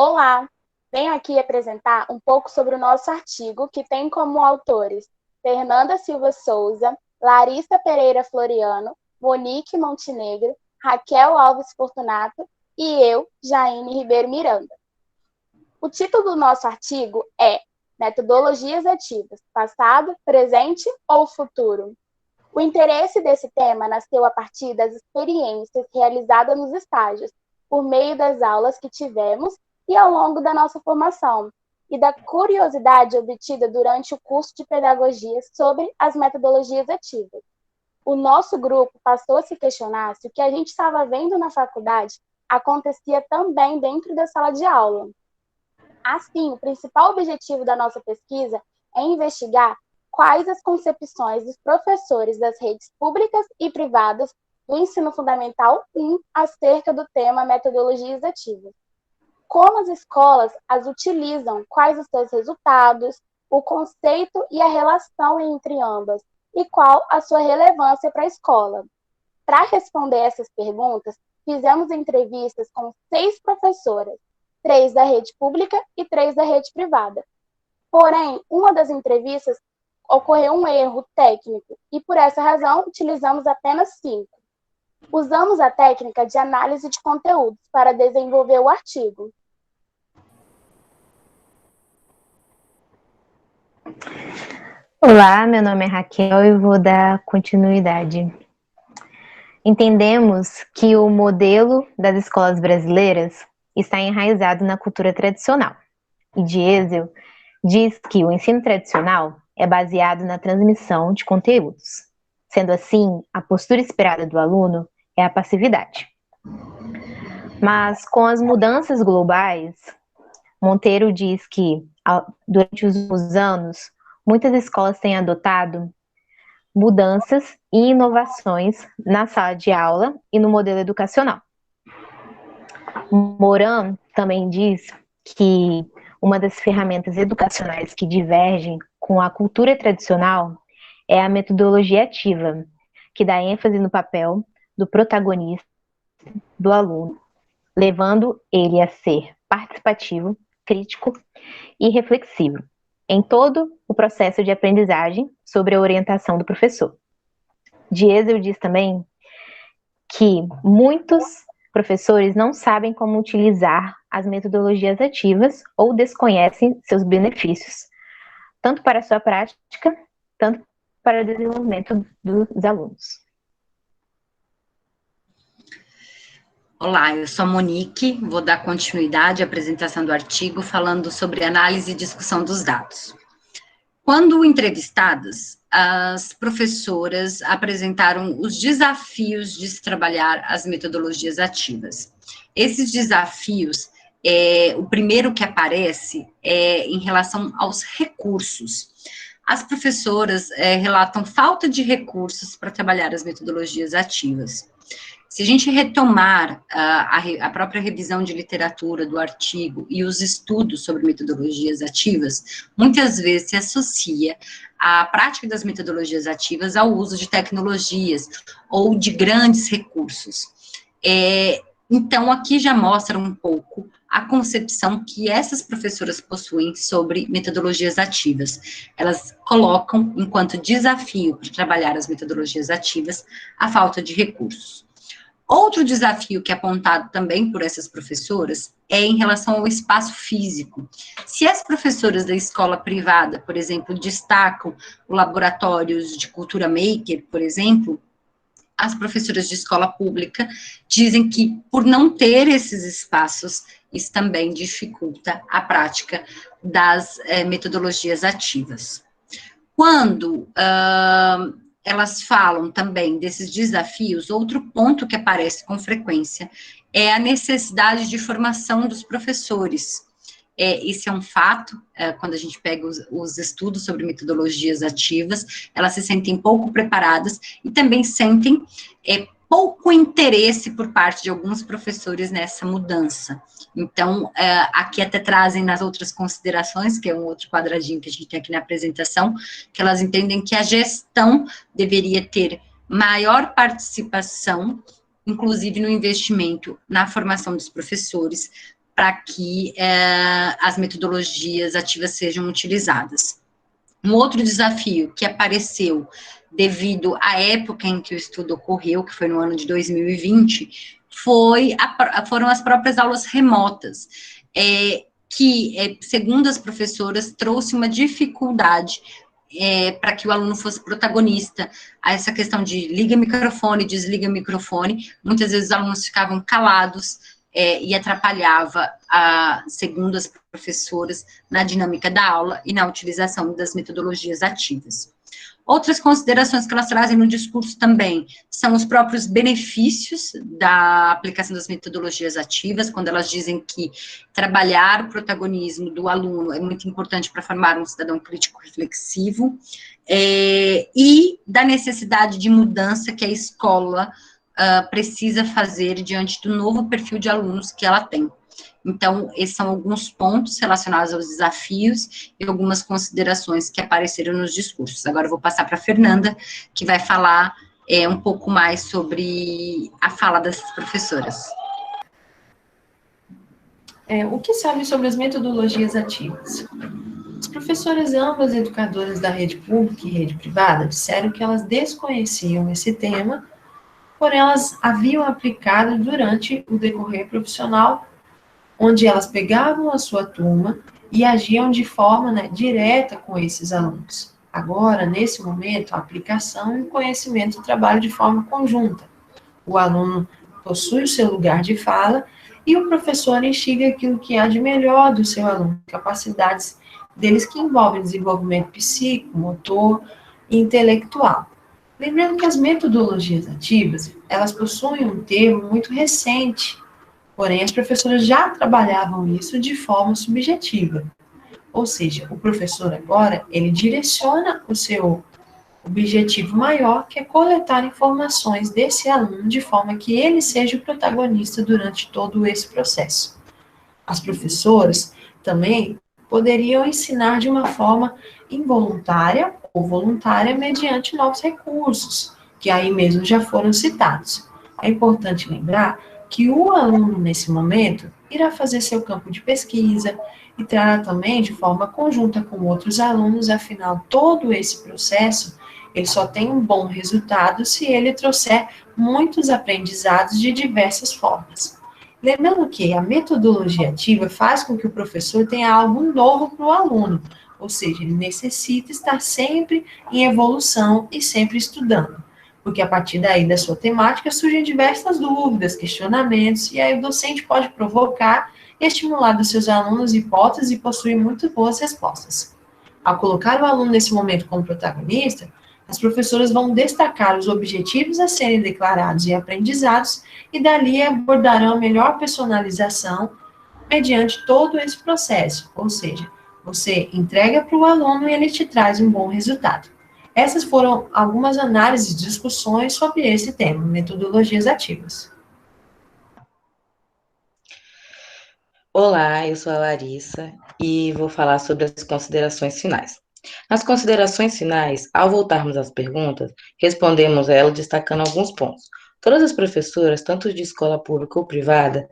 Olá! Venho aqui apresentar um pouco sobre o nosso artigo, que tem como autores Fernanda Silva Souza, Larissa Pereira Floriano, Monique Montenegro, Raquel Alves Fortunato e eu, Jaine Ribeiro Miranda. O título do nosso artigo é Metodologias Ativas, Passado, Presente ou Futuro? O interesse desse tema nasceu a partir das experiências realizadas nos estágios, por meio das aulas que tivemos e ao longo da nossa formação, e da curiosidade obtida durante o curso de pedagogia sobre as metodologias ativas. O nosso grupo passou a se questionar se o que a gente estava vendo na faculdade acontecia também dentro da sala de aula. Assim, o principal objetivo da nossa pesquisa é investigar quais as concepções dos professores das redes públicas e privadas do Ensino Fundamental 1 acerca do tema metodologias ativas. Como as escolas as utilizam, quais os seus resultados, o conceito e a relação entre ambas, e qual a sua relevância para a escola. Para responder essas perguntas, fizemos entrevistas com 6 professoras, 3 da rede pública e 3 da rede privada. Porém, uma das entrevistas ocorreu um erro técnico e, por essa razão, utilizamos apenas 5. Usamos a técnica de análise de conteúdos para desenvolver o artigo. Olá, meu nome é Raquel e vou dar continuidade. Entendemos que o modelo das escolas brasileiras está enraizado na cultura tradicional. E Diesel diz que o ensino tradicional é baseado na transmissão de conteúdos. Sendo assim, a postura esperada do aluno é a passividade. Mas com as mudanças globais, Monteiro diz que, durante os últimos anos, muitas escolas têm adotado mudanças e inovações na sala de aula e no modelo educacional. Moran também diz que uma das ferramentas educacionais que divergem com a cultura tradicional é a metodologia ativa, que dá ênfase no papel do protagonista, do aluno, levando ele a ser participativo, crítico e reflexivo em todo o processo de aprendizagem sobre a orientação do professor. Diesel diz também que muitos professores não sabem como utilizar as metodologias ativas ou desconhecem seus benefícios, tanto para a sua prática, tanto para o desenvolvimento dos alunos. Olá, eu sou a Monique, vou dar continuidade à apresentação do artigo falando sobre análise e discussão dos dados. Quando entrevistadas, as professoras apresentaram os desafios de se trabalhar as metodologias ativas. Esses desafios, o primeiro que aparece é em relação aos recursos. As professoras relatam falta de recursos para trabalhar as metodologias ativas. Se a gente retomar a própria revisão de literatura do artigo e os estudos sobre metodologias ativas, muitas vezes se associa a prática das metodologias ativas ao uso de tecnologias ou de grandes recursos. Então, aqui já mostra um pouco a concepção que essas professoras possuem sobre metodologias ativas. Elas colocam, enquanto desafio para trabalhar as metodologias ativas, a falta de recursos. Outro desafio que é apontado também por essas professoras é em relação ao espaço físico. Se as professoras da escola privada, por exemplo, destacam os laboratórios de cultura maker, por exemplo, as professoras de escola pública dizem que, por não ter esses espaços, isso também dificulta a prática das metodologias ativas. Quando elas falam também desses desafios, outro ponto que aparece com frequência é a necessidade de formação dos professores. Esse é um fato, quando a gente pega os estudos sobre metodologias ativas, elas se sentem pouco preparadas e também sentem pouco interesse por parte de alguns professores nessa mudança. Então, aqui até trazem nas outras considerações, que é um outro quadradinho que a gente tem aqui na apresentação, que elas entendem que a gestão deveria ter maior participação, inclusive no investimento na formação dos professores, para que as metodologias ativas sejam utilizadas. Um outro desafio que apareceu devido à época em que o estudo ocorreu, que foi no ano de 2020, foram as próprias aulas remotas, que, segundo as professoras, trouxe uma dificuldade para que o aluno fosse protagonista, a essa questão de liga microfone, desliga microfone, muitas vezes os alunos ficavam calados, e atrapalhava, segundo as professoras, na dinâmica da aula e na utilização das metodologias ativas. Outras considerações que elas trazem no discurso também são os próprios benefícios da aplicação das metodologias ativas, quando elas dizem que trabalhar o protagonismo do aluno é muito importante para formar um cidadão crítico reflexivo, e da necessidade de mudança que a escola precisa fazer diante do novo perfil de alunos que ela tem. Então, esses são alguns pontos relacionados aos desafios e algumas considerações que apareceram nos discursos. Agora eu vou passar para a Fernanda, que vai falar um pouco mais sobre a fala dessas professoras. O que sabe sobre as metodologias ativas? As professoras, ambas educadoras da rede pública e rede privada, disseram que elas desconheciam esse tema, porém elas haviam aplicado durante o decorrer profissional, onde elas pegavam a sua turma e agiam de forma direta com esses alunos. Agora, nesse momento, a aplicação e o conhecimento trabalham de forma conjunta. O aluno possui o seu lugar de fala e o professor instiga aquilo que há de melhor do seu aluno, capacidades deles que envolvem desenvolvimento psíquico, motor e intelectual. Lembrando que as metodologias ativas, elas possuem um termo muito recente, porém, as professoras já trabalhavam isso de forma subjetiva. Ou seja, o professor agora, ele direciona o seu objetivo maior, que é coletar informações desse aluno de forma que ele seja o protagonista durante todo esse processo. As professoras também poderiam ensinar de uma forma involuntária ou voluntária mediante novos recursos, que aí mesmo já foram citados. É importante lembrar que o aluno, nesse momento, irá fazer seu campo de pesquisa e trará também de forma conjunta com outros alunos, afinal, todo esse processo, ele só tem um bom resultado se ele trouxer muitos aprendizados de diversas formas. Lembrando que a metodologia ativa faz com que o professor tenha algo novo para o aluno, ou seja, ele necessita estar sempre em evolução e sempre estudando. Porque a partir daí da sua temática surgem diversas dúvidas, questionamentos, e aí o docente pode provocar e estimular dos seus alunos hipóteses e possuir muito boas respostas. Ao colocar o aluno nesse momento como protagonista, as professoras vão destacar os objetivos a serem declarados e aprendizados, e dali abordarão a melhor personalização mediante todo esse processo, ou seja, você entrega para o aluno e ele te traz um bom resultado. Essas foram algumas análises e discussões sobre esse tema, metodologias ativas. Olá, eu sou a Larissa e vou falar sobre as considerações finais. Nas considerações finais, ao voltarmos às perguntas, respondemos a elas destacando alguns pontos. Todas as professoras, tanto de escola pública ou privada,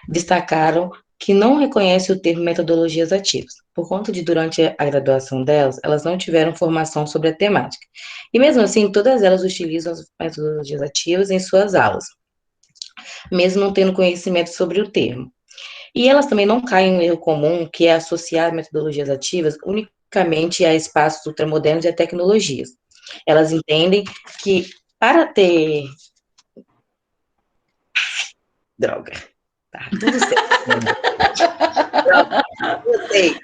destacaram que não reconhecem o termo metodologias ativas, por conta de, durante a graduação delas, elas não tiveram formação sobre a temática. E mesmo assim, todas elas utilizam as metodologias ativas em suas aulas, mesmo não tendo conhecimento sobre o termo. E elas também não caem em um erro comum, que é associar metodologias ativas unicamente a espaços ultramodernos e a tecnologias. Elas entendem que para ter... Droga. Tá tudo certo. Eu sei.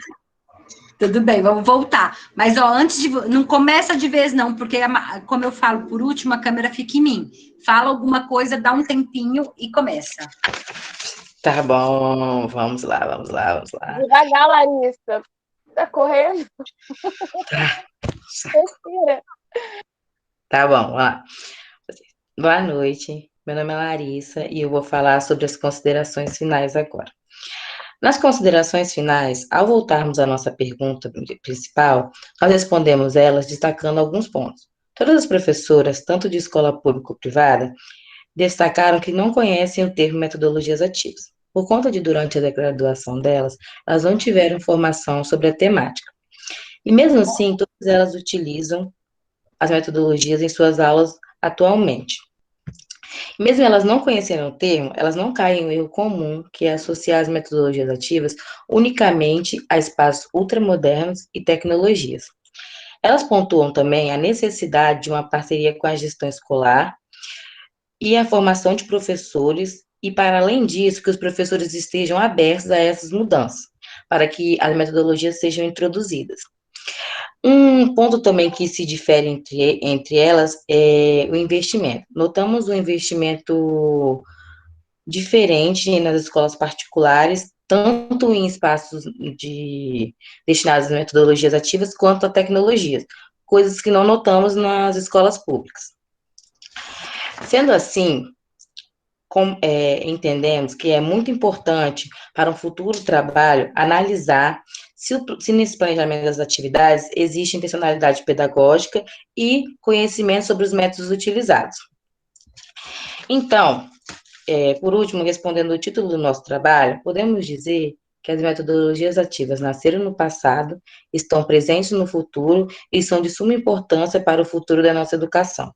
Tudo bem, vamos voltar. Mas, antes de... Não começa de vez, não, porque, como eu falo por último, a câmera fica em mim. Fala alguma coisa, dá um tempinho e começa. Tá bom, vamos lá. Devagar, Larissa. Tá correndo? Respira. Tá bom, vamos lá. Boa noite, meu nome é Larissa e eu vou falar sobre as considerações finais agora. Nas considerações finais, ao voltarmos à nossa pergunta principal, nós respondemos elas destacando alguns pontos. Todas as professoras, tanto de escola pública ou privada, destacaram que não conhecem o termo metodologias ativas. por conta de, durante a graduação delas, elas não tiveram formação sobre a temática. E mesmo assim, todas elas utilizam as metodologias em suas aulas atualmente. Mesmo elas não conhecendo o termo, elas não caem em um erro comum, que é associar as metodologias ativas unicamente a espaços ultramodernos e tecnologias. Elas pontuam também a necessidade de uma parceria com a gestão escolar e a formação de professores, e para além disso, que os professores estejam abertos a essas mudanças, para que as metodologias sejam introduzidas. Um ponto também que se difere entre elas é o investimento. Notamos um investimento diferente nas escolas particulares, tanto em espaços destinados a metodologias ativas, quanto a tecnologias, coisas que não notamos nas escolas públicas. Sendo assim, entendemos que é muito importante para um futuro trabalho analisar se nesse planejamento das atividades existe intencionalidade pedagógica e conhecimento sobre os métodos utilizados. Então, por último, respondendo o título do nosso trabalho, podemos dizer que as metodologias ativas nasceram no passado, estão presentes no futuro e são de suma importância para o futuro da nossa educação.